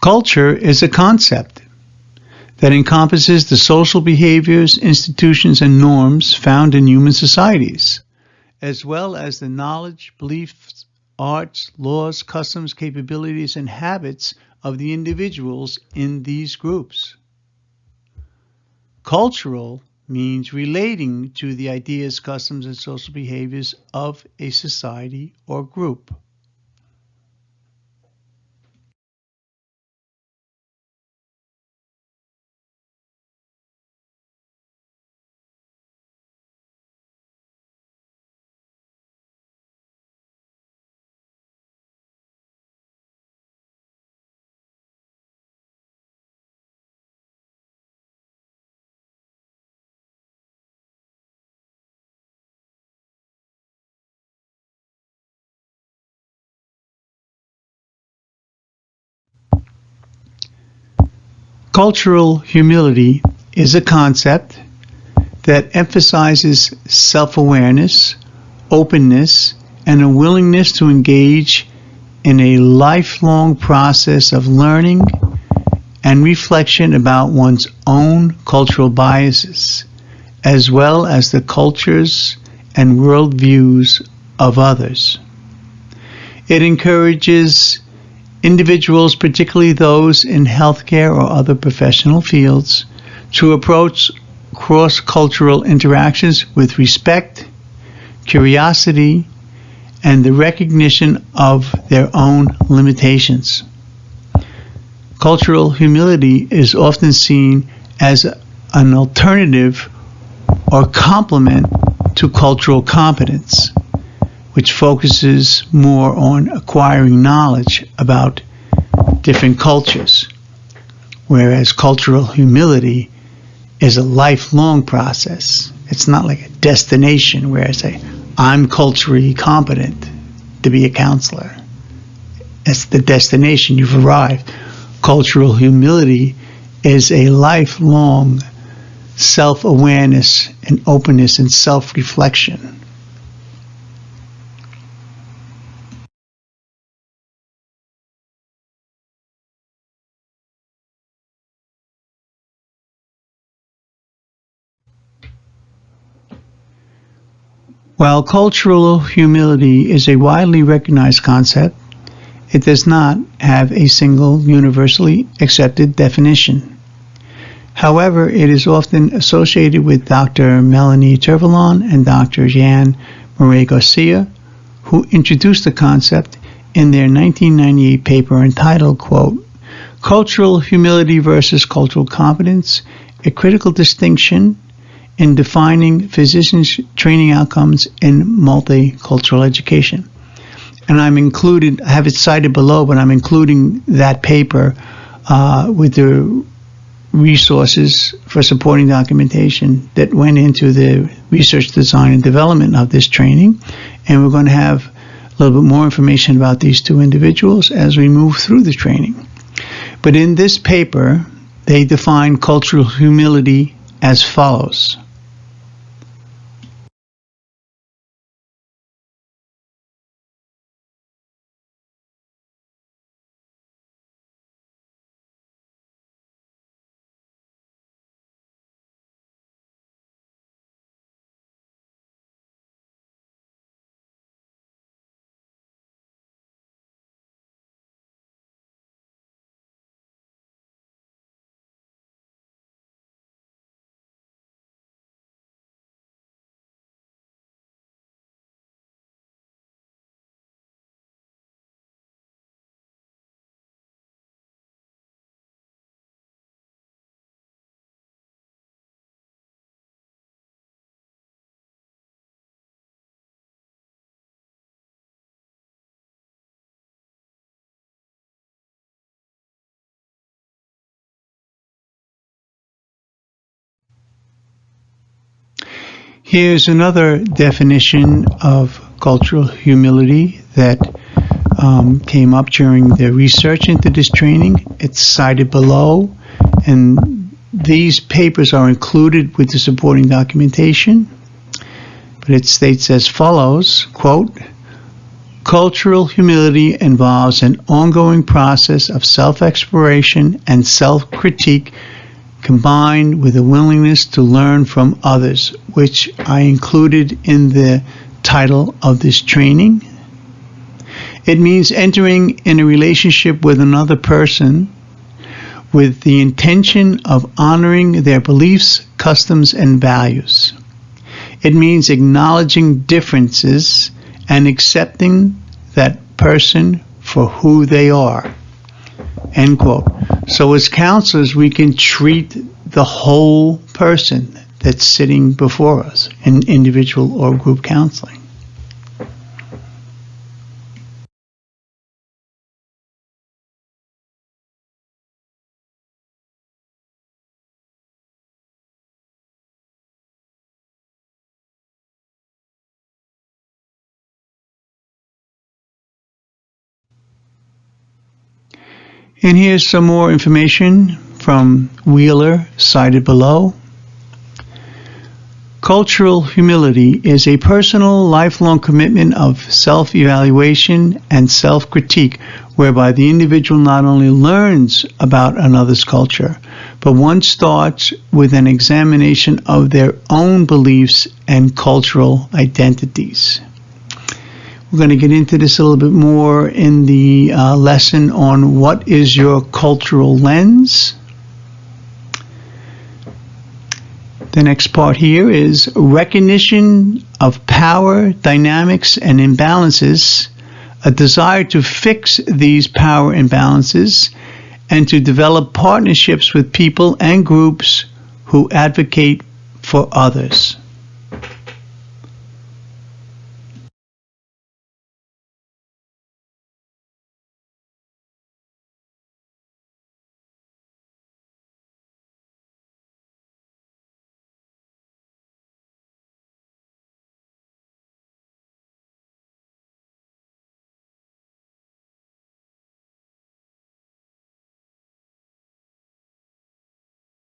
Culture is a concept that encompasses the social behaviors, institutions, and norms found in human societies, as well as the knowledge, beliefs, arts, laws, customs, capabilities, and habits of the individuals in these groups. Cultural means relating to the ideas, customs, and social behaviors of a society or group. Cultural humility is a concept that emphasizes self-awareness, openness, and a willingness to engage in a lifelong process of learning and reflection about one's own cultural biases, as well as the cultures and worldviews of others. It encourages individuals, particularly those in healthcare or other professional fields, to approach cross-cultural interactions with respect, curiosity, and the recognition of their own limitations. Cultural humility is often seen as an alternative or complement to cultural competence, which focuses more on acquiring knowledge about different cultures, whereas cultural humility is a lifelong process. It's not like a destination where I say, I'm culturally competent to be a counselor. It's the destination, you've arrived. Cultural humility is a lifelong self-awareness and openness and self-reflection. While cultural humility is a widely recognized concept, it does not have a single universally accepted definition. However, it is often associated with Dr. Melanie Tervalon and Dr. Jan Marie Garcia, who introduced the concept in their 1998 paper entitled, quote, Cultural Humility versus Cultural Competence, a Critical Distinction in Defining Physicians' Training Outcomes in Multicultural Education. And I have it cited below, but I'm including that paper with the resources for supporting documentation that went into the research, design, and development of this training. And we're going to have a little bit more information about these two individuals as we move through the training. But in this paper, they define cultural humility as follows. Here's another definition of cultural humility that came up during the research into this training. It's cited below, and these papers are included with the supporting documentation. But it states as follows, quote, Cultural humility involves an ongoing process of self-exploration and self-critique combined with a willingness to learn from others, which I included in the title of this training. It means entering in a relationship with another person with the intention of honoring their beliefs, customs, and values. It means acknowledging differences and accepting that person for who they are. End quote. So as counselors, we can treat the whole person that's sitting before us in individual or group counseling. And here's some more information from Wheeler, cited below. Cultural humility is a personal, lifelong commitment of self-evaluation and self-critique, whereby the individual not only learns about another's culture, but one starts with an examination of their own beliefs and cultural identities. We're going to get into this a little bit more in the lesson on what is your cultural lens. The next part here is recognition of power, dynamics, and imbalances, a desire to fix these power imbalances, and to develop partnerships with people and groups who advocate for others.